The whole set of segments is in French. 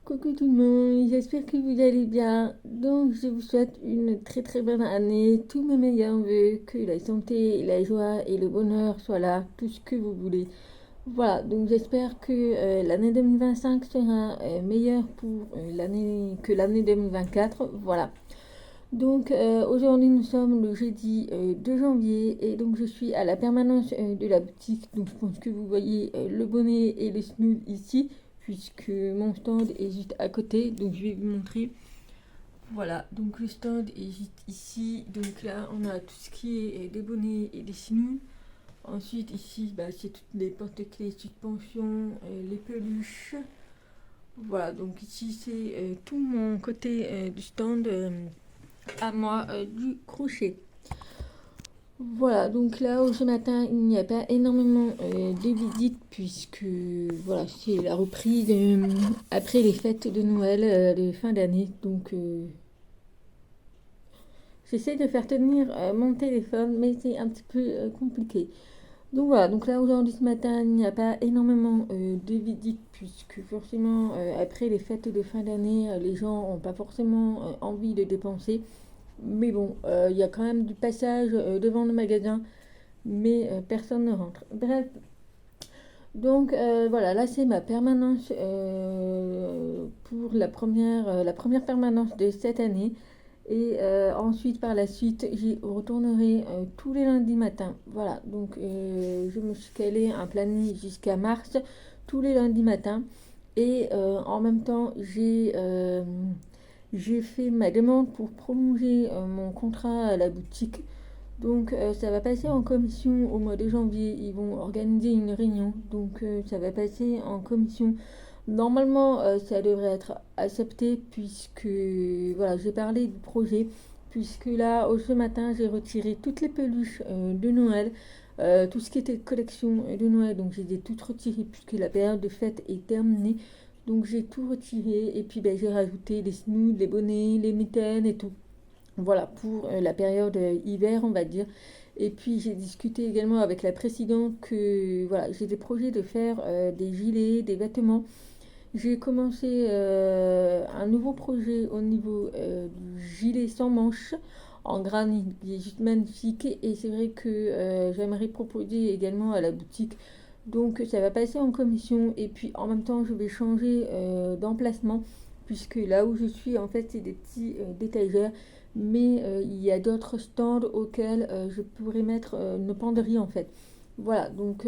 Coucou tout le monde, j'espère que vous allez bien. Donc, je vous souhaite une très très bonne année, tous mes meilleurs vœux, que la santé, la joie et le bonheur soient là, tout ce que vous voulez. Voilà, donc j'espère que l'année 2025 sera meilleure pour l'année que l'année 2024. Voilà. Donc aujourd'hui nous sommes le jeudi 2 janvier et donc je suis à la permanence de la boutique. Donc je pense que vous voyez le bonnet et les snoods ici puisque mon stand est juste à côté. Donc je vais vous montrer. Voilà, donc le stand est juste ici. Donc là on a tout ce qui est des bonnets et des snoods. Ensuite ici c'est toutes les porte-clés suspension, les peluches. Voilà, donc ici c'est tout mon côté du stand à moi du crochet. Voilà, donc là ce matin il n'y a pas énormément de visites puisque voilà c'est la reprise après les fêtes de Noël de fin d'année. Donc j'essaie de faire tenir mon téléphone mais c'est un petit peu compliqué. Donc voilà, donc là aujourd'hui ce matin il n'y a pas énormément de visites puisque forcément après les fêtes de fin d'année les gens n'ont pas forcément envie de dépenser. Mais bon, il y a quand même du passage devant le magasin, mais personne ne rentre. Bref, donc voilà, là c'est ma permanence pour la première permanence de cette année. Et ensuite, par la suite, j'y retournerai tous les lundis matins. Voilà, donc je me suis calé un planning jusqu'à mars, tous les lundis matins. Et en même temps, j'ai fait ma demande pour prolonger mon contrat à la boutique. Donc ça va passer en commission au mois de janvier. Ils vont organiser une réunion. Donc ça va passer en commission. Normalement, ça devrait être accepté puisque voilà, j'ai parlé du projet. Puisque là, ce matin, j'ai retiré toutes les peluches de Noël, tout ce qui était collection de Noël. Donc j'ai toutes retirées puisque la période de fête est terminée. Donc j'ai tout retiré et puis j'ai rajouté les snoods, les bonnets, les mitaines et tout. Voilà pour la période hiver on va dire. Et puis j'ai discuté également avec la présidente que voilà j'ai des projets de faire des gilets, des vêtements. J'ai commencé un nouveau projet au niveau du gilet sans manches en granit, il est juste magnifique et c'est vrai que j'aimerais proposer également à la boutique. Donc ça va passer en commission et puis en même temps je vais changer d'emplacement puisque là où je suis en fait c'est des petits d'étagères mais il y a d'autres stands auxquels je pourrais mettre une penderie en fait. Voilà, donc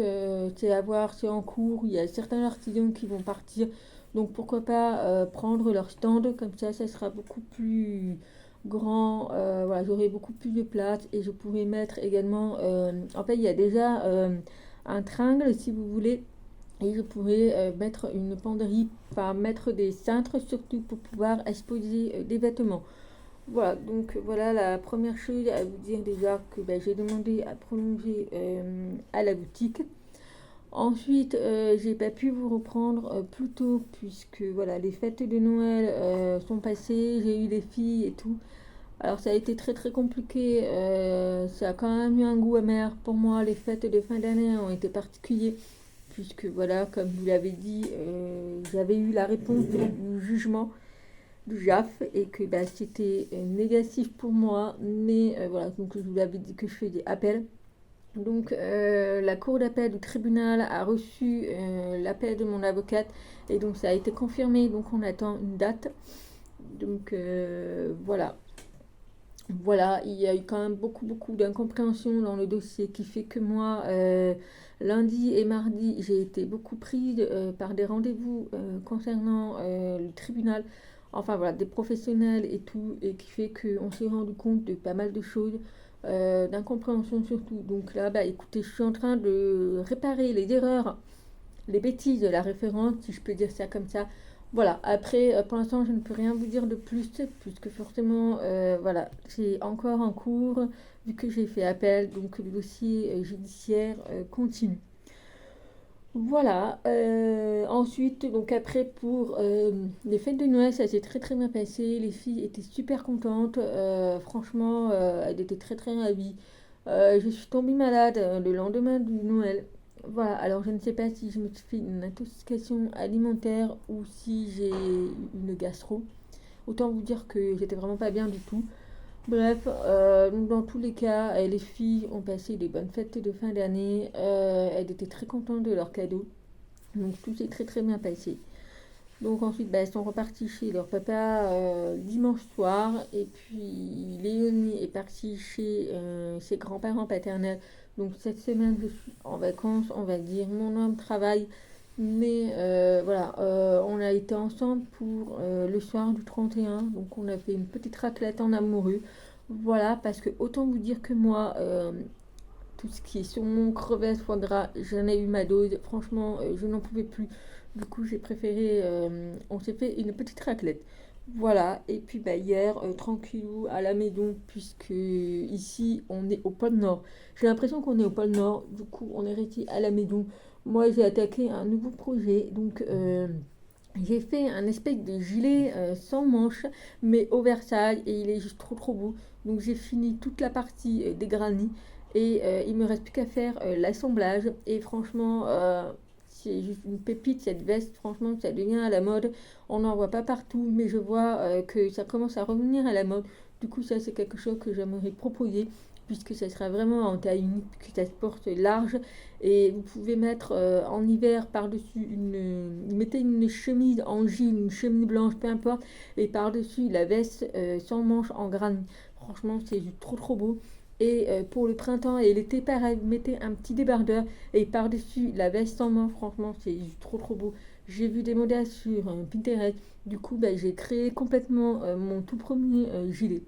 c'est à voir, c'est en cours, il y a certains artisans qui vont partir, donc pourquoi pas prendre leur stand, comme ça sera beaucoup plus grand, voilà, j'aurai beaucoup plus de place et je pourrai mettre également, en fait il y a déjà un tringle si vous voulez, et je pourrais mettre une penderie, enfin mettre des cintres surtout pour pouvoir exposer des vêtements. Voilà, donc voilà la première chose à vous dire déjà que j'ai demandé à prolonger à la boutique. Ensuite, j'ai pas pu vous reprendre plus tôt puisque voilà les fêtes de Noël sont passées, j'ai eu les filles et tout. Alors ça a été très très compliqué, ça a quand même eu un goût amer pour moi. Les fêtes de fin d'année ont été particulières puisque voilà, comme vous l'avez dit, j'avais eu la réponse du jugement du JAF et que c'était négatif pour moi, mais voilà, donc je vous l'avais dit que je faisais appel. Donc la cour d'appel du tribunal a reçu l'appel de mon avocate et donc ça a été confirmé, donc on attend une date. Donc voilà. Voilà, il y a eu quand même beaucoup d'incompréhension dans le dossier qui fait que moi, lundi et mardi, j'ai été beaucoup prise par des rendez-vous concernant le tribunal, enfin voilà, des professionnels et tout, et qui fait qu'on s'est rendu compte de pas mal de choses, d'incompréhension surtout. Donc là, écoutez, je suis en train de réparer les erreurs, les bêtises de la référence, si je peux dire ça comme ça. Voilà, après, pour l'instant, je ne peux rien vous dire de plus, puisque forcément, voilà, c'est encore en cours, vu que j'ai fait appel, donc le dossier judiciaire continue. Voilà, ensuite, donc après, pour les fêtes de Noël, ça s'est très très bien passé, les filles étaient super contentes, franchement, elles étaient très très ravies. Je suis tombée malade le lendemain du Noël. Voilà, alors je ne sais pas si je me suis fait une intoxication alimentaire ou si j'ai une gastro. Autant vous dire que j'étais vraiment pas bien du tout. Bref, donc dans tous les cas, les filles ont passé des bonnes fêtes de fin d'année. Elles étaient très contentes de leurs cadeaux. Donc tout s'est très très bien passé. Donc ensuite, bah, elles sont reparties chez leur papa dimanche soir. Et puis Léonie est partie chez ses grands-parents paternels. Donc cette semaine, je suis en vacances, on va dire. Mon homme travaille. Mais voilà, on a été ensemble pour le soir du 31. Donc on a fait une petite raclette en amoureux. Voilà, parce que autant vous dire que moi, tout ce qui est saumon, crevettes, foie gras, j'en ai eu ma dose. Franchement, je n'en pouvais plus. Du coup, j'ai préféré. On s'est fait une petite raclette. Voilà, et puis bah, hier, tranquillou à la maison, puisque ici on est au pôle Nord. J'ai l'impression qu'on est au pôle Nord, du coup on est resté à la maison. Moi j'ai attaqué un nouveau projet, donc j'ai fait un espèce de gilet sans manches, mais au Versailles, et il est juste trop trop beau. Donc j'ai fini toute la partie des granits, et il me reste plus qu'à faire l'assemblage, et franchement, c'est juste une pépite cette veste, franchement ça devient à la mode. On n'en voit pas partout, mais je vois que ça commence à revenir à la mode. Du coup, ça, c'est quelque chose que j'aimerais proposer, puisque ça sera vraiment en taille unique, que ça se porte large. Et vous pouvez mettre en hiver par-dessus mettez une chemise en jean, une chemise blanche, peu importe, et par-dessus la veste sans manches en granit. Franchement, c'est trop trop beau. Et pour le printemps et l'été, pareil, mettez un petit débardeur et par-dessus la veste sans manches. Franchement, c'est trop trop beau. J'ai vu des modèles sur Pinterest. Du coup, bah, j'ai créé complètement mon tout premier gilet.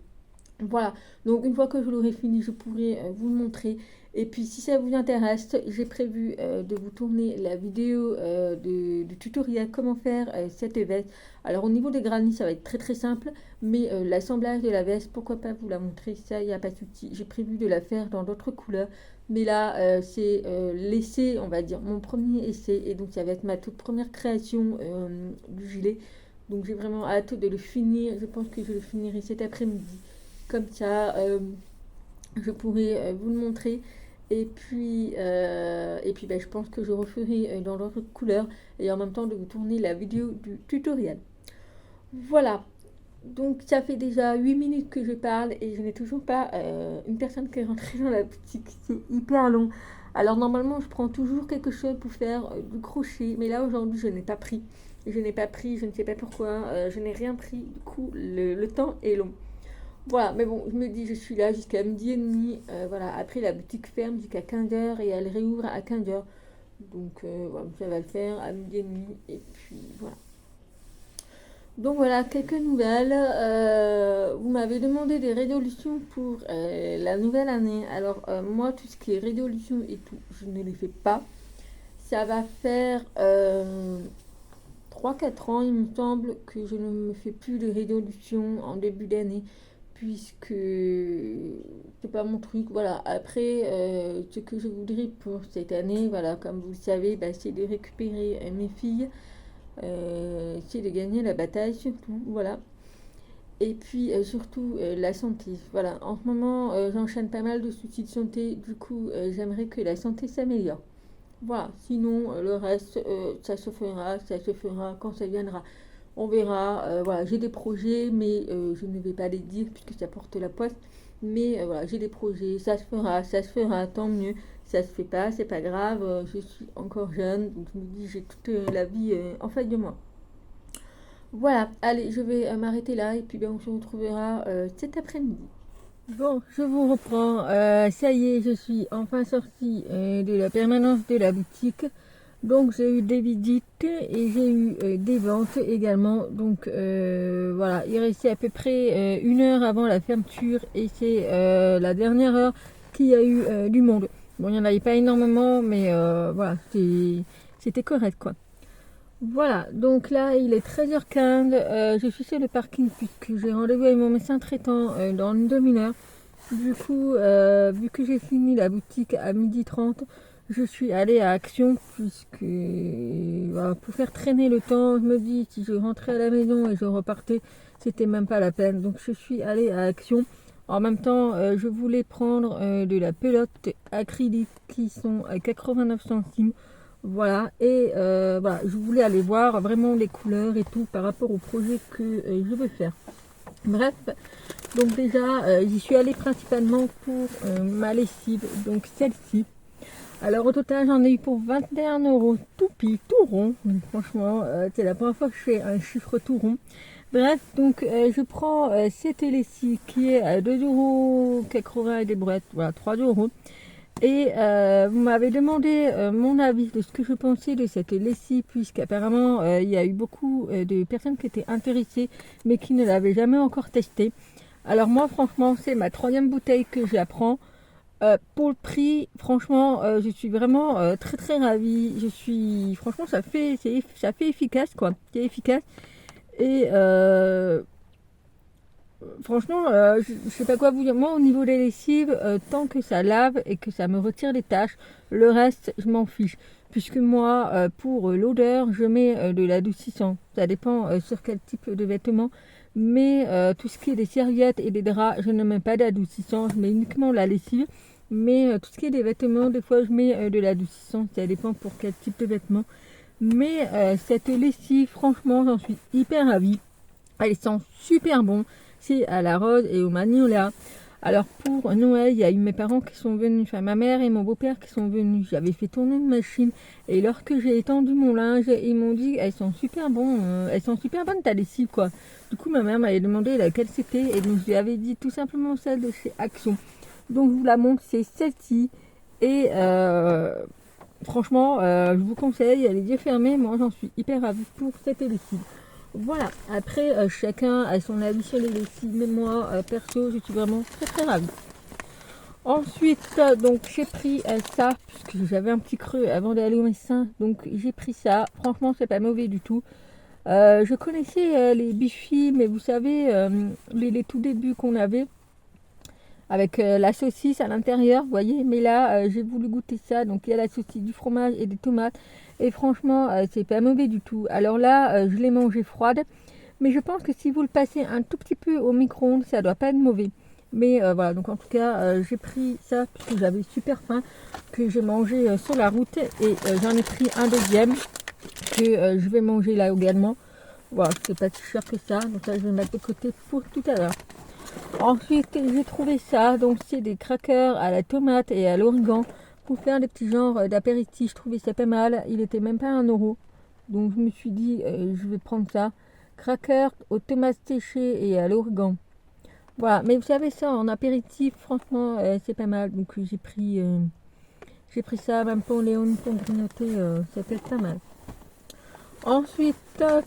Voilà, donc une fois que je l'aurai fini, je pourrai vous le montrer. Et puis si ça vous intéresse, j'ai prévu de vous tourner la vidéo du tutoriel comment faire cette veste. Alors au niveau des granits, ça va être très très simple, mais l'assemblage de la veste, pourquoi pas vous la montrer, ça, il n'y a pas de souci. J'ai prévu de la faire dans d'autres couleurs, mais là, c'est l'essai, on va dire, mon premier essai, et donc ça va être ma toute première création du gilet. Donc j'ai vraiment hâte de le finir, je pense que je le finirai cet après-midi. Comme ça, je pourrai vous le montrer. Et puis bah, je pense que je referai dans l'autre couleur et en même temps de vous tourner la vidéo du tutoriel. Voilà, donc ça fait déjà 8 minutes que je parle et je n'ai toujours pas une personne qui est rentrée dans la boutique. C'est hyper long. Alors normalement, je prends toujours quelque chose pour faire du crochet, mais là aujourd'hui, je n'ai pas pris. Je n'ai pas pris, je ne sais pas pourquoi, je n'ai rien pris. Du coup, le temps est long. Voilà, mais bon, je me dis, je suis là jusqu'à midi et demi. Voilà, après la boutique ferme jusqu'à 15h et elle réouvre à 15h. Donc voilà, ça va le faire à midi et demi. Et puis voilà. Donc voilà, quelques nouvelles. Vous m'avez demandé des résolutions pour la nouvelle année. Alors moi, tout ce qui est résolution et tout, je ne les fais pas. Ça va faire 3-4 ans, il me semble, que je ne me fais plus de résolution en début d'année, puisque c'est pas mon truc. Voilà, après, ce que je voudrais pour cette année, voilà, comme vous le savez, bah, c'est de récupérer mes filles, c'est de gagner la bataille surtout, voilà. Et puis surtout la santé. Voilà, en ce moment, j'enchaîne pas mal de soucis de santé, du coup, j'aimerais que la santé s'améliore. Voilà, sinon le reste, ça se fera quand ça viendra. On verra. Voilà, j'ai des projets, mais je ne vais pas les dire puisque ça porte la poste. Mais voilà, j'ai des projets, ça se fera, tant mieux. Ça se fait pas, c'est pas grave. Je suis encore jeune, donc je me dis j'ai toute la vie en face de moi. Voilà, allez, je vais m'arrêter là et puis ben, on se retrouvera cet après-midi. Bon, je vous reprends. Ça y est, je suis enfin sortie de la permanence de la boutique. Donc j'ai eu des visites et j'ai eu des ventes également. Donc voilà, il restait à peu près 1 heure avant la fermeture et c'est la dernière heure qu'il y a eu du monde. Bon, il n'y en avait pas énormément, mais voilà, c'était correct quoi. Voilà, donc là il est 13h15, je suis sur le parking puisque j'ai rendez-vous avec mon médecin traitant dans une demi-heure. Du coup, vu que j'ai fini la boutique à 12h30, je suis allée à Action puisque voilà, pour faire traîner le temps, je me dis si je rentrais à la maison et je repartais, c'était même pas la peine. Donc je suis allée à Action En même temps, je voulais prendre de la pelote acrylique qui sont à 89 centimes. Voilà, et voilà, je voulais aller voir vraiment les couleurs et tout par rapport au projet que je veux faire. Bref, donc déjà, j'y suis allée principalement pour ma lessive, donc celle-ci. Alors au total, j'en ai eu pour 21 € tout pile, tout rond. Franchement, c'est la première fois que je fais un chiffre tout rond. Bref, donc je prends cette lessive qui est à 2,80 € et des brouettes, voilà, 3 €. Et vous m'avez demandé mon avis de ce que je pensais de cette lessive, puisqu'apparemment il y a eu beaucoup de personnes qui étaient intéressées, mais qui ne l'avaient jamais encore testée. Alors moi, franchement, c'est ma 3e bouteille que je la prends. Pour le prix, franchement, je suis vraiment très très ravie. Franchement, ça fait efficace, quoi. C'est efficace. Et franchement, je sais pas quoi vous dire. Moi, au niveau des lessives, tant que ça lave et que ça me retire les taches, le reste, je m'en fiche. Puisque moi, pour l'odeur, je mets de l'adoucissant. Ça dépend sur quel type de vêtements. Mais tout ce qui est des serviettes et des draps, je ne mets pas d'adoucissant. Je mets uniquement la lessive. Mais tout ce qui est des vêtements, des fois, je mets de l'adoucissant. Ça dépend pour quel type de vêtements. Mais cette lessive, franchement, j'en suis hyper ravie. Elle sent super bon. C'est à la rose et au magnolia. Alors pour Noël, il y a eu mes parents qui sont venus, enfin ma mère et mon beau-père qui sont venus. J'avais fait tourner une machine et lorsque j'ai étendu mon linge, ils m'ont dit elles sont super bonnes, ta lessive quoi. Du coup ma mère m'avait demandé laquelle c'était et donc je lui avais dit tout simplement celle de chez Action. Donc je vous la montre, c'est celle-ci et franchement je vous conseille, elle est yeux fermés, moi j'en suis hyper ravie pour cette lessive. Voilà, après chacun a son avis sur les lessives, mais moi perso je suis vraiment très très ravie. Ensuite donc j'ai pris ça, puisque j'avais un petit creux avant d'aller au médecin, donc j'ai pris ça, franchement c'est pas mauvais du tout. Je connaissais les Bifi, mais vous savez, les tout débuts qu'on avait, avec la saucisse à l'intérieur, vous voyez, mais là j'ai voulu goûter ça, donc il y a la saucisse, du fromage et des tomates. Et franchement, c'est pas mauvais du tout. Alors là, je l'ai mangé froide. Mais je pense que si vous le passez un tout petit peu au micro-ondes, ça doit pas être mauvais. Mais voilà, donc en tout cas, j'ai pris ça puisque j'avais super faim, que j'ai mangé sur la route. Et j'en ai pris un deuxième que je vais manger là également. Voilà, c'est pas si cher que ça. Donc ça, je vais mettre de côté pour tout à l'heure. Ensuite, j'ai trouvé ça. Donc c'est des crackers à la tomate et à l'origan. Pour faire des petits genres d'apéritifs, je trouvais ça pas mal. Il était même pas 1 €. Donc je me suis dit, je vais prendre ça. Crackers aux tomates séchées et à l'origan. Voilà, mais vous savez ça, en apéritif, franchement, c'est pas mal. Donc j'ai pris ça, même pour Léon, pour grignoter, ça peut être pas mal. Ensuite,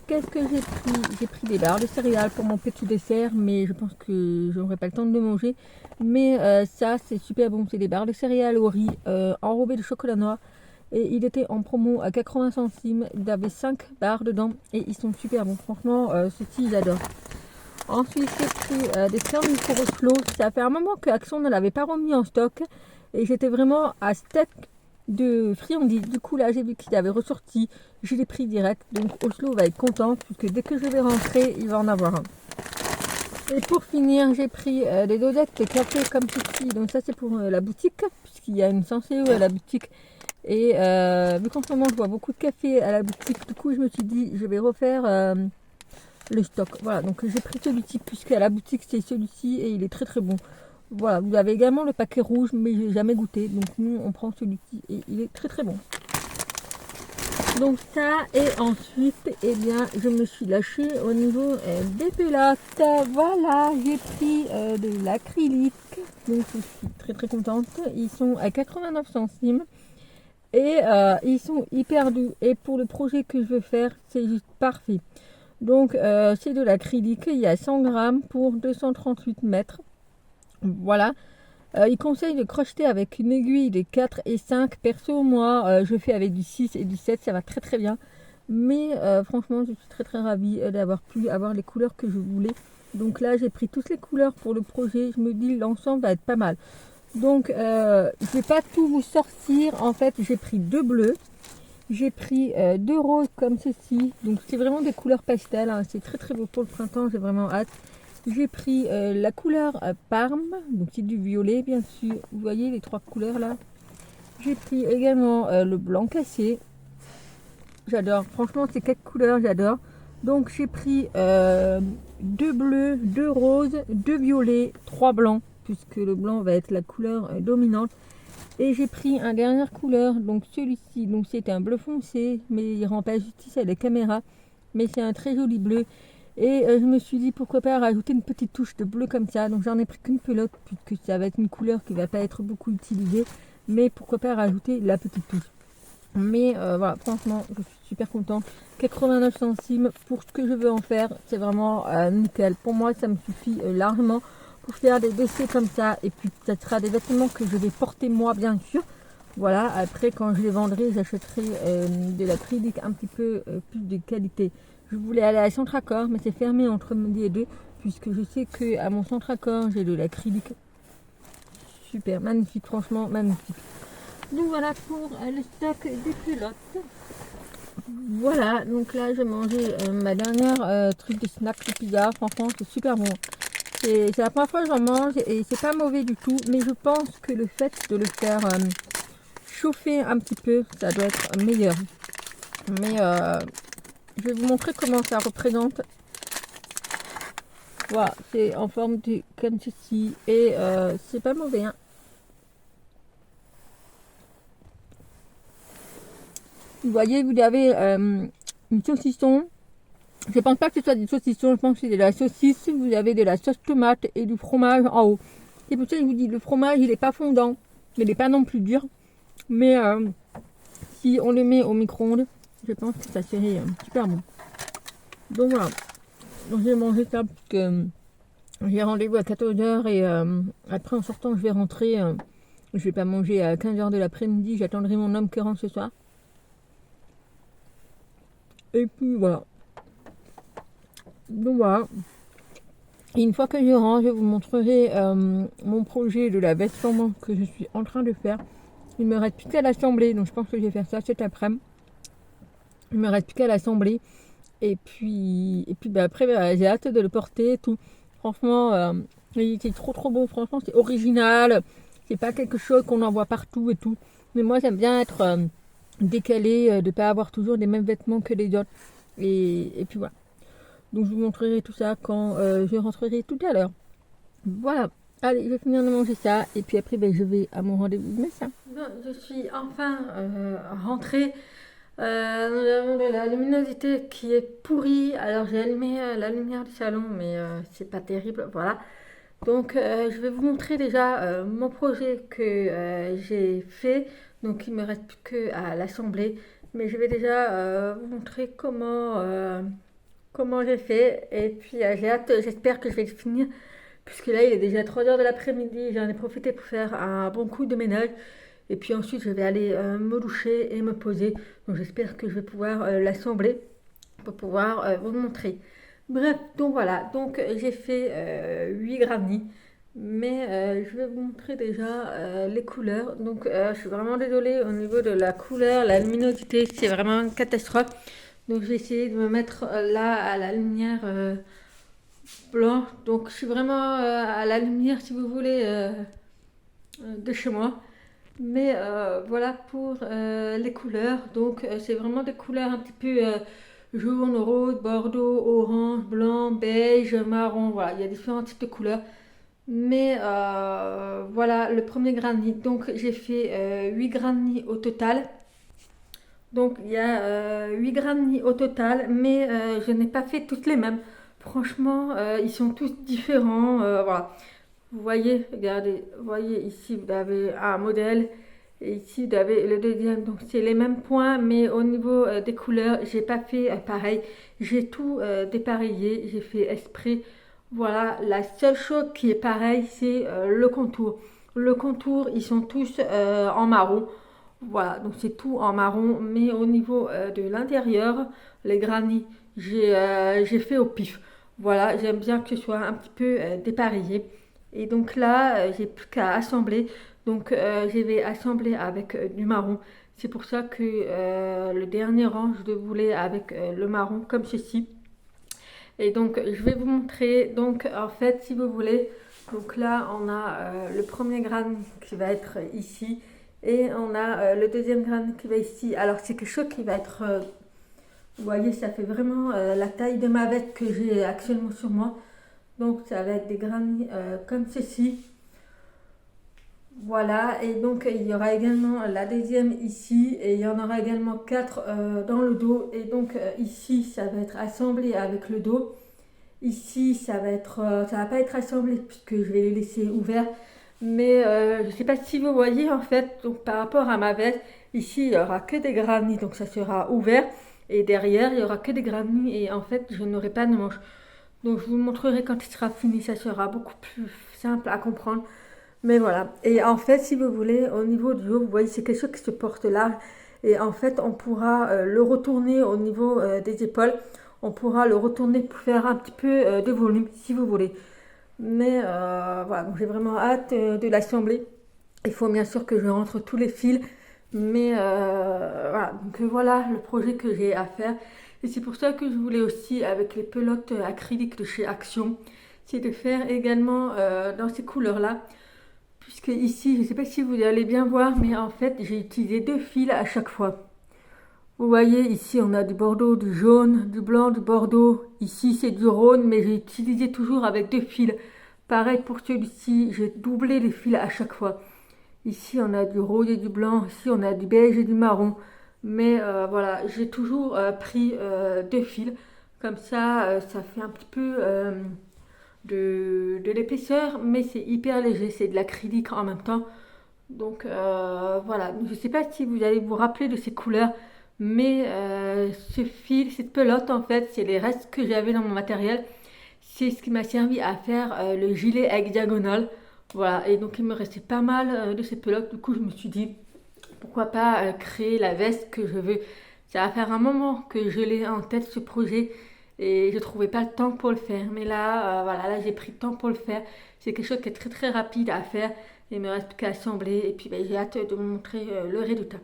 qu'est-ce que j'ai pris? J'ai pris des barres de céréales pour mon petit dessert, mais je pense que je n'aurai pas le temps de le manger. Mais ça, c'est super bon. C'est des barres de céréales au riz enrobées de chocolat noir. Et il était en promo à 80 centimes. Il y avait 5 barres dedans et ils sont super bons. Franchement, ceux-ci, j'adore. Ensuite, j'ai pris des sandwichs pour Oslo. Ça fait un moment que Action ne l'avait pas remis en stock. Et j'étais vraiment à steak de friandises. Du coup, là, j'ai vu qu'il avait ressorti. Je l'ai pris direct. Donc, Oslo va être content puisque dès que je vais rentrer, il va en avoir un. Et pour finir, j'ai pris des dosettes de café comme ceci. Donc, ça, c'est pour la boutique puisqu'il y a une Senseo à la boutique. Et vu qu'en ce moment, je bois beaucoup de café à la boutique, du coup, je me suis dit, je vais refaire le stock. Voilà, donc j'ai pris celui-ci puisqu'à la boutique, c'est celui-ci et il est très très bon. Voilà, vous avez également le paquet rouge, mais je n'ai jamais goûté. Donc nous, on prend celui-ci et il est très très bon. Donc ça, et ensuite, eh bien, je me suis lâchée au niveau des pelotes. Voilà, j'ai pris de l'acrylique. Donc je suis très très contente. Ils sont à 89 centimes. Et ils sont hyper doux. Et pour le projet que je veux faire, c'est juste parfait. Donc c'est de l'acrylique. Il y a 100 grammes pour 238 mètres. Voilà. Il conseille de crocheter avec une aiguille de 4 et 5. Perso, moi, je fais avec du 6 et du 7. Ça va très très bien. Mais franchement, je suis très très ravie d'avoir pu avoir les couleurs que je voulais. Donc là, j'ai pris toutes les couleurs pour le projet. Je me dis, l'ensemble va être pas mal. Donc, je vais pas tout vous sortir. En fait, j'ai pris 2 bleus. J'ai pris 2 roses comme ceci. Donc, c'est vraiment des couleurs pastel. Hein. C'est très très beau pour le printemps. J'ai vraiment hâte. j'ai pris la couleur Parme, donc c'est du violet bien sûr, vous voyez les 3 couleurs là. J'ai pris également le blanc cassé, j'adore, franchement ces 4 couleurs j'adore. Donc j'ai pris 2 bleus, 2 roses, 2 violets, 3 blancs, puisque le blanc va être la couleur dominante. Et j'ai pris un dernière couleur, donc celui-ci, donc c'est un bleu foncé, mais il rend pas justice à la caméra, mais c'est un très joli bleu. Et je me suis dit pourquoi pas rajouter une petite touche de bleu comme ça, donc j'en ai pris qu'une pelote, puisque ça va être une couleur qui va pas être beaucoup utilisée, mais pourquoi pas rajouter la petite touche. Mais voilà, franchement, je suis super contente. 89 centimes pour ce que je veux en faire, c'est vraiment nickel. Pour moi, ça me suffit largement pour faire des dossiers comme ça. Et puis, ça sera des vêtements que je vais porter moi, bien sûr. Voilà, après, quand je les vendrai, j'achèterai de l'acrylique un petit peu plus de qualité. Je voulais aller à Centracor, mais c'est fermé entre midi et 2, puisque je sais qu'à mon Centracor, j'ai de l'acrylique. Super, magnifique, franchement, magnifique. Donc voilà pour le stock des culottes. Voilà, donc là j'ai mangé ma dernière truc de snack de pizza. Franchement, c'est super bon. C'est la première fois que j'en mange et c'est pas mauvais du tout. Mais je pense que le fait de le faire chauffer un petit peu, ça doit être meilleur. Mais je vais vous montrer comment ça représente. Voilà, c'est en forme de comme ceci et c'est pas mauvais. Hein. Vous voyez, vous avez une saucisson. Je pense pas que ce soit des saucissons, je pense que c'est de la saucisse. Vous avez de la sauce tomate et du fromage en haut. C'est pour ça que je vous dis, le fromage, il n'est pas fondant, mais il n'est pas non plus dur. Mais si on le met au micro-ondes, je pense que ça serait super bon. Donc voilà. Donc j'ai mangé ça parce que j'ai rendez-vous à 14h et après en sortant, je vais rentrer. Je vais pas manger à 15h de l'après-midi. J'attendrai mon homme qui rentre ce soir. Et puis voilà. Donc voilà. Et une fois que je rentre, je vous montrerai mon projet de la veste formante que je suis en train de faire. Il me reste plus qu'à l'assembler, donc je pense que je vais faire ça cet après-midi. Il me reste plus qu'à l'assembler. Et puis bah, après, bah, j'ai hâte de le porter et tout. Franchement, c'est trop beau. Franchement, c'est original. C'est pas quelque chose qu'on en voit partout et tout. Mais moi, j'aime bien être décalé, de ne pas avoir toujours les mêmes vêtements que les autres. Et puis voilà. Donc je vous montrerai tout ça quand je rentrerai tout à l'heure. Voilà. Allez, je vais finir de manger ça. Et puis après, ben, je vais à mon rendez-vous de médecin. Je suis enfin rentrée. Nous avons de la luminosité qui est pourrie. Alors j'ai allumé la lumière du salon, mais c'est pas terrible. Voilà. Donc je vais vous montrer déjà mon projet que j'ai fait. Donc il me reste plus qu'à l'assembler. Mais je vais déjà vous montrer comment j'ai fait. Et puis j'ai hâte, j'espère que je vais le finir. Puisque là il est déjà 3h de l'après-midi. J'en ai profité pour faire un bon coup de ménage. Et puis ensuite je vais aller me doucher et me poser. Donc j'espère que je vais pouvoir l'assembler pour pouvoir vous montrer. Bref, donc voilà. Donc j'ai fait 8 granny. Mais je vais vous montrer déjà les couleurs. Donc je suis vraiment désolée au niveau de la couleur, la luminosité, c'est vraiment une catastrophe. Donc j'ai essayé de me mettre là à la lumière blanche. Donc je suis vraiment à la lumière si vous voulez de chez moi. Mais voilà pour les couleurs. Donc c'est vraiment des couleurs un petit peu jaune, rose, bordeaux, orange, blanc, beige, marron. Voilà, il y a différents types de couleurs. Mais voilà le premier granny. Donc j'ai fait 8 granny au total. Donc il y a 8 granny au total, mais je n'ai pas fait toutes les mêmes. Franchement, ils sont tous différents. Voilà. Vous voyez, regardez, vous voyez ici vous avez un modèle et ici vous avez le deuxième. Donc c'est les mêmes points, mais au niveau des couleurs, j'ai pas fait pareil. J'ai tout dépareillé, j'ai fait exprès. Voilà, la seule chose qui est pareille, c'est le contour. Le contour, ils sont tous en marron. Voilà, donc c'est tout en marron, mais au niveau de l'intérieur, les granits, j'ai fait au pif. Voilà, j'aime bien que ce soit un petit peu dépareillé. Et donc là, j'ai plus qu'à assembler. Donc je vais assembler avec du marron. C'est pour ça que le dernier rang, je le voulais avec le marron comme ceci. Et donc je vais vous montrer, donc en fait si vous voulez, donc là on a le premier grane qui va être ici et on a le deuxième grane qui va ici. Alors c'est quelque chose qui va être, vous voyez ça fait vraiment la taille de ma veste que j'ai actuellement sur moi. Donc ça va être des graines comme ceci. Voilà, et donc il y aura également la deuxième ici, et il y en aura également 4 dans le dos. Et donc ici, ça va être assemblé avec le dos. Ici, ça va pas être assemblé puisque je vais les laisser ouverts. Mais je ne sais pas si vous voyez en fait, donc par rapport à ma veste, ici il n'y aura que des granits, donc ça sera ouvert. Et derrière, il n'y aura que des granits, et en fait, je n'aurai pas de manches. Donc je vous montrerai quand il sera fini, ça sera beaucoup plus simple à comprendre. Mais voilà. Et en fait, si vous voulez, au niveau du haut, vous voyez, c'est quelque chose qui se porte large. Et en fait, on pourra le retourner au niveau des épaules. On pourra le retourner pour faire un petit peu de volume, si vous voulez. Mais voilà, donc j'ai vraiment hâte de l'assembler. Il faut bien sûr que je rentre tous les fils. Mais voilà, donc voilà le projet que j'ai à faire. Et c'est pour ça que je voulais aussi, avec les pelotes acryliques de chez Action, c'est de faire également dans ces couleurs-là. Puisque ici, je ne sais pas si vous allez bien voir, mais en fait, j'ai utilisé 2 fils à chaque fois. Vous voyez, ici, on a du bordeaux, du jaune, du blanc, du bordeaux. Ici, c'est du rhône, mais j'ai utilisé toujours avec 2 fils. Pareil pour celui-ci, j'ai doublé les fils à chaque fois. Ici, on a du rose et du blanc. Ici, on a du beige et du marron. Mais voilà, j'ai toujours pris 2 fils. Comme ça fait un petit peu de l'épaisseur, mais c'est hyper léger, c'est de l'acrylique en même temps. Donc voilà, je ne sais pas si vous allez vous rappeler de ces couleurs, mais ce fil, cette pelote en fait, c'est les restes que j'avais dans mon matériel. C'est ce qui m'a servi à faire le gilet avec diagonale. Voilà, et donc il me restait pas mal de ces pelotes. Du coup, je me suis dit, pourquoi pas créer la veste que je veux. Ça va faire un moment que je l'ai en tête ce projet et je trouvais pas le temps pour le faire. Mais là, voilà, là j'ai pris le temps pour le faire. C'est quelque chose qui est très très rapide à faire. Il me reste plus qu'à assembler et puis j'ai hâte de vous montrer le résultat.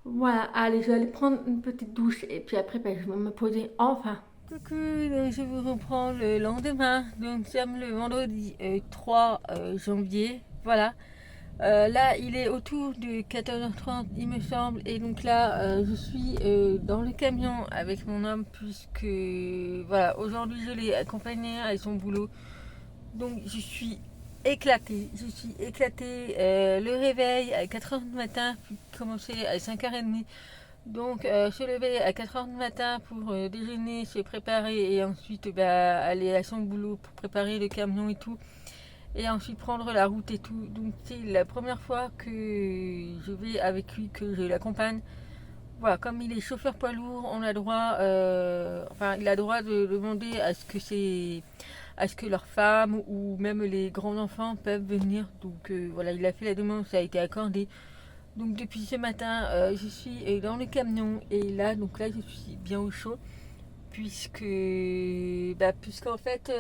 Voilà, allez, je vais aller prendre une petite douche et puis après je vais me poser enfin. Coucou, donc je vous reprends le lendemain. Donc nous sommes le vendredi 3 janvier. Voilà. Là, il est autour de 14h30, il me semble. Et donc là, je suis dans le camion avec mon homme puisque, voilà, aujourd'hui, je l'ai accompagné à son boulot. Donc, je suis éclatée. Je suis éclatée. Le réveil à 4h du matin, puis commencer à 5h30. Donc, se lever à 4h du matin pour déjeuner, se préparer et ensuite aller à son boulot pour préparer le camion et tout. Et ensuite prendre la route et tout. Donc c'est la première fois que je vais avec lui, que je l'accompagne. Voilà, comme il est chauffeur poids lourd, on a droit, il a droit de demander à ce que leurs femmes ou même les grands enfants peuvent venir. Donc voilà, il a fait la demande, ça a été accordé. Donc depuis ce matin, je suis dans le camion et là, donc là, je suis bien au chaud puisqu'en fait.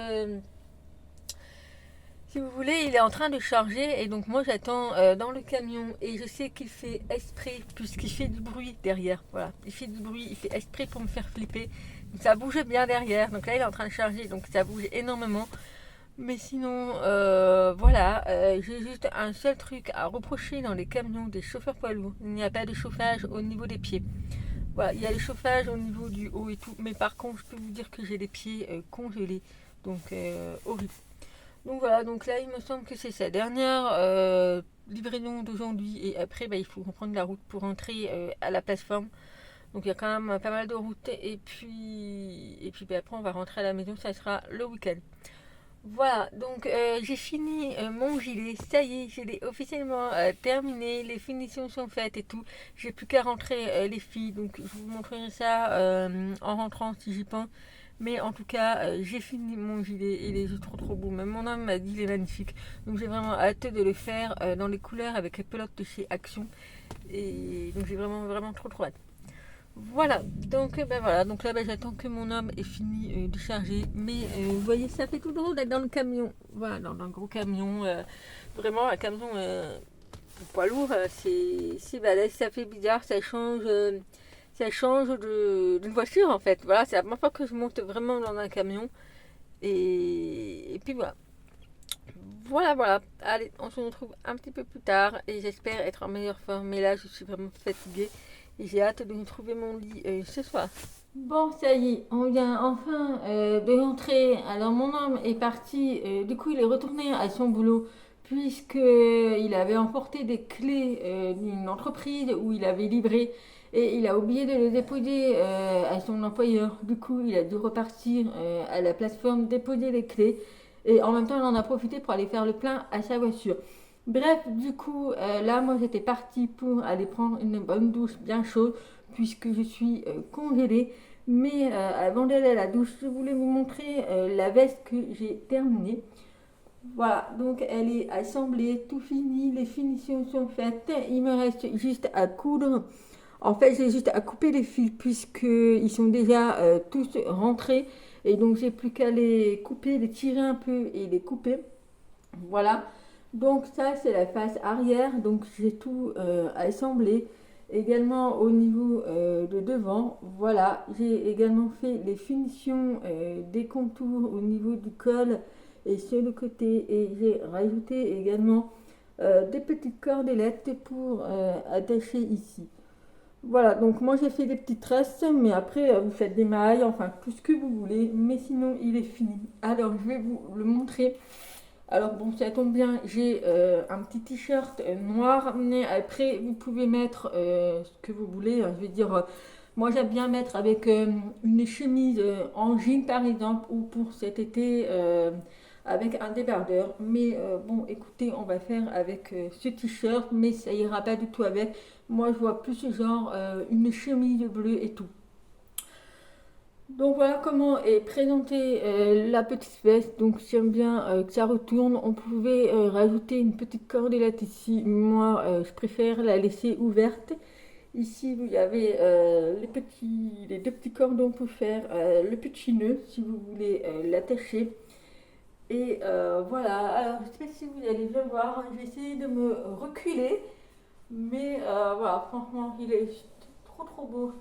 Si vous voulez, il est en train de charger et donc moi j'attends dans le camion et je sais qu'il fait esprit puisqu'il fait du bruit derrière. Voilà, il fait du bruit, il fait esprit pour me faire flipper. Donc ça bouge bien derrière. Donc là il est en train de charger, donc ça bouge énormément. Mais sinon, voilà, j'ai juste un seul truc à reprocher dans les camions des chauffeurs poids lourds. Il n'y a pas de chauffage au niveau des pieds. Voilà, il y a le chauffage au niveau du haut et tout, mais par contre je peux vous dire que j'ai les pieds congelés, donc horrible. Donc voilà, donc là il me semble que c'est sa dernière livraison d'aujourd'hui et après il faut reprendre la route pour rentrer à la plateforme. Donc il y a quand même pas mal de routes et puis après on va rentrer à la maison, ça sera le week-end. Voilà, donc j'ai fini mon gilet, ça y est, je l'ai officiellement terminé, les finitions sont faites et tout. J'ai plus qu'à rentrer les filles, donc je vous montrerai ça en rentrant si j'y pense. Mais en tout cas, j'ai fini mon gilet, il est juste trop trop beau. Même mon homme m'a dit il est magnifique. Donc j'ai vraiment hâte de le faire dans les couleurs avec les pelotes de chez Action. Et donc j'ai vraiment vraiment trop trop hâte. Voilà, donc voilà, donc là j'attends que mon homme ait fini de charger. Mais vous voyez, ça fait tout drôle d'être dans le camion. Voilà, dans un gros camion. Vraiment un camion poids lourd, c'est balèze, ça fait bizarre, ça change. ça change d'une voiture en fait. Voilà, c'est la première fois que je monte vraiment dans un camion. Et puis voilà. Voilà. Allez, on se retrouve un petit peu plus tard et j'espère être en meilleure forme. Mais là, je suis vraiment fatiguée et j'ai hâte de retrouver mon lit ce soir. Bon, ça y est, on vient enfin de rentrer. Alors, mon homme est parti. Du coup, il est retourné à son boulot puisqu'il avait emporté des clés d'une entreprise où il avait livré et il a oublié de les déposer à son employeur. Du coup, il a dû repartir à la plateforme déposer les clés et en même temps, il en a profité pour aller faire le plein à sa voiture. Bref, du coup, là, moi, j'étais partie pour aller prendre une bonne douche bien chaude puisque je suis congelée. Mais avant d'aller à la douche, je voulais vous montrer la veste que j'ai terminée. Voilà, donc elle est assemblée, tout fini, les finitions sont faites. Il me reste juste à coudre. En fait, j'ai juste à couper les fils puisqu'ils sont déjà tous rentrés. Et donc, j'ai plus qu'à les couper, les tirer un peu et les couper. Voilà. Donc, ça, c'est la face arrière. Donc, j'ai tout assemblé. Également au niveau de devant, voilà, j'ai également fait les finitions des contours au niveau du col et sur le côté et j'ai rajouté également des petites cordelettes pour attacher ici. Voilà, donc moi j'ai fait des petites tresses, mais après vous faites des mailles, enfin tout ce que vous voulez, mais sinon il est fini. Alors je vais vous le montrer. Alors bon, ça tombe bien, j'ai un petit t-shirt noir, mais après vous pouvez mettre ce que vous voulez. Je vais dire, moi j'aime bien mettre avec une chemise en jean par exemple, ou pour cet été avec un débardeur. Mais bon, écoutez, on va faire avec ce t-shirt, mais ça ira pas du tout avec. Moi je vois plus genre une chemise bleue et tout. Donc voilà comment est présentée la petite veste. Donc j'aime bien que ça retourne. On pouvait rajouter une petite cordelette ici. Moi, je préfère la laisser ouverte. Ici, vous avez les deux petits cordons pour faire le petit nœud si vous voulez l'attacher. Et voilà. Alors, je ne sais pas si vous allez le voir. J'ai essayé de me reculer. Mais voilà, franchement, il est trop beau.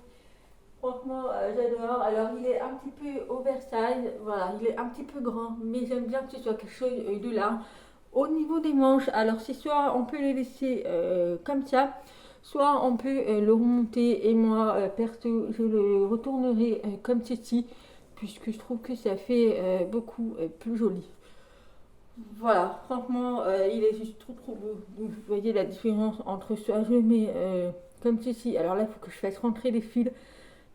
Franchement, j'adore. Alors, il est un petit peu oversize, voilà, il est un petit peu grand, mais j'aime bien que ce soit quelque chose de là. Au niveau des manches, alors c'est soit on peut les laisser comme ça, soit on peut le remonter. Et moi, perso, je le retournerai comme ceci, puisque je trouve que ça fait beaucoup plus joli. Voilà, franchement, il est juste trop beau. Donc, vous voyez la différence entre soit je le mets comme ceci. Alors là, il faut que je fasse rentrer les fils.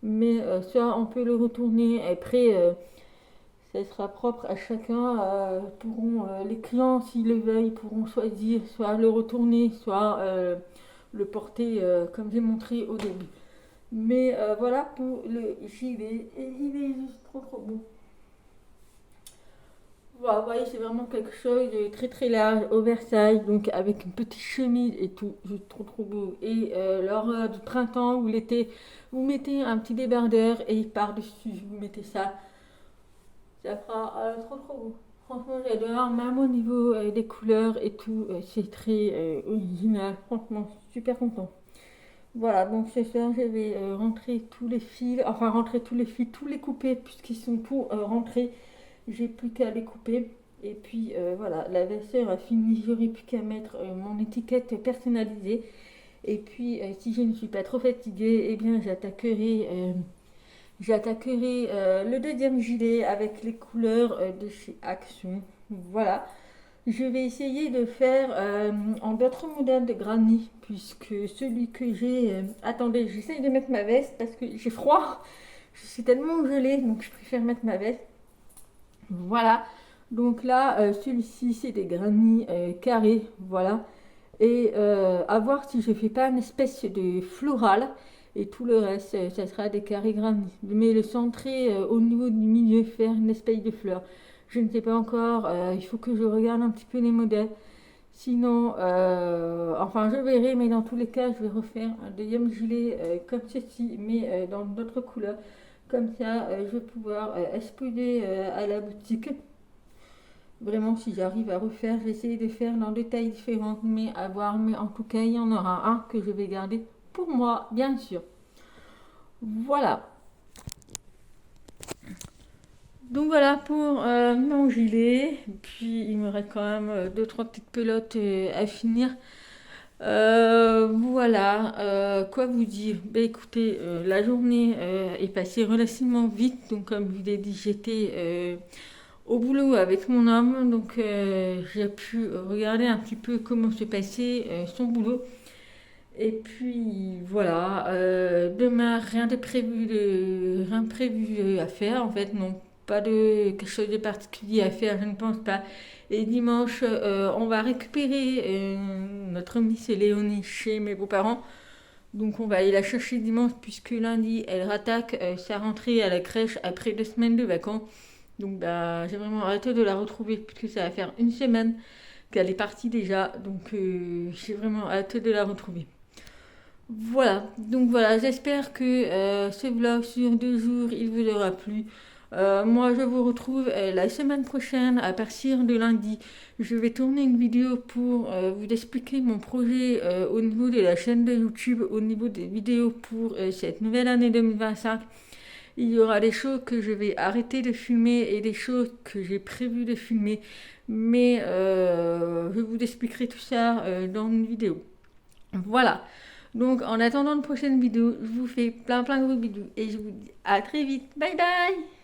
Mais ça, on peut le retourner. Après, ça sera propre à chacun. Les clients, s'ils le veulent, pourront choisir soit le retourner, soit le porter comme j'ai montré au début. Mais voilà pour le gilet. Et il est juste trop beau. Voilà, vous voyez, c'est vraiment quelque chose de très large, oversize, donc avec une petite chemise et tout, juste trop beau. Et lors du printemps ou l'été, vous mettez un petit débardeur et par-dessus, vous mettez ça. Ça fera trop beau. Franchement, j'adore, même au niveau des couleurs et tout, c'est très original. Franchement, je suis super content. Voilà, donc ce soir, je vais rentrer tous les fils, tous les couper, puisqu'ils sont tous rentrés. J'ai plus qu'à les couper. Et puis voilà, la vaisselle a fini. J'aurai plus qu'à mettre mon étiquette personnalisée. Et puis si je ne suis pas trop fatiguée, eh bien j'attaquerai le deuxième gilet avec les couleurs de chez Action. Voilà. Je vais essayer de faire en d'autres modèles de granit, puisque celui que j'ai... attendez, j'essaye de mettre ma veste parce que j'ai froid. Je suis tellement gelée, donc je préfère mettre ma veste. Voilà, donc là, celui-ci, c'est des granits carrés, voilà. Et à voir si je fais pas une espèce de floral, et tout le reste, ça sera des carrés granits. Mais le centrer au niveau du milieu, faire une espèce de fleur. Je ne sais pas encore, il faut que je regarde un petit peu les modèles. Sinon, enfin, je verrai, mais dans tous les cas, je vais refaire un deuxième gilet comme ceci, mais dans d'autres couleurs. Comme ça, je vais pouvoir exposer à la boutique. Vraiment, si j'arrive à refaire, je vais essayer de faire dans des tailles différentes, mais à voir. Mais en tout cas, il y en aura un que je vais garder pour moi, bien sûr. Voilà. Donc voilà pour mon gilet. Puis il me reste quand même deux trois petites pelotes à finir. Voilà, quoi vous dire? Ben écoutez, la journée est passée relativement vite, donc comme je vous l'ai dit, j'étais au boulot avec mon homme, donc j'ai pu regarder un petit peu comment se passait son boulot. Et puis voilà, demain rien de prévu à faire en fait, non pas de quelque chose de particulier à faire, je ne pense pas. Et dimanche, on va récupérer notre Miss Léonie chez mes beaux-parents. Donc on va aller la chercher dimanche puisque lundi elle rattaque sa rentrée à la crèche après 2 semaines de vacances. Donc bah, j'ai vraiment hâte de la retrouver puisque ça va faire une semaine qu'elle est partie déjà. Donc j'ai vraiment hâte de la retrouver. Voilà, donc voilà, j'espère que ce vlog sur 2 jours, il vous aura plu. Moi, je vous retrouve la semaine prochaine à partir de lundi. Je vais tourner une vidéo pour vous expliquer mon projet au niveau de la chaîne de YouTube, au niveau des vidéos pour cette nouvelle année 2025. Il y aura des choses que je vais arrêter de filmer et des choses que j'ai prévu de filmer. Mais je vous expliquerai tout ça dans une vidéo. Voilà. Donc en attendant une prochaine vidéo, je vous fais plein de gros bisous et je vous dis à très vite. Bye bye.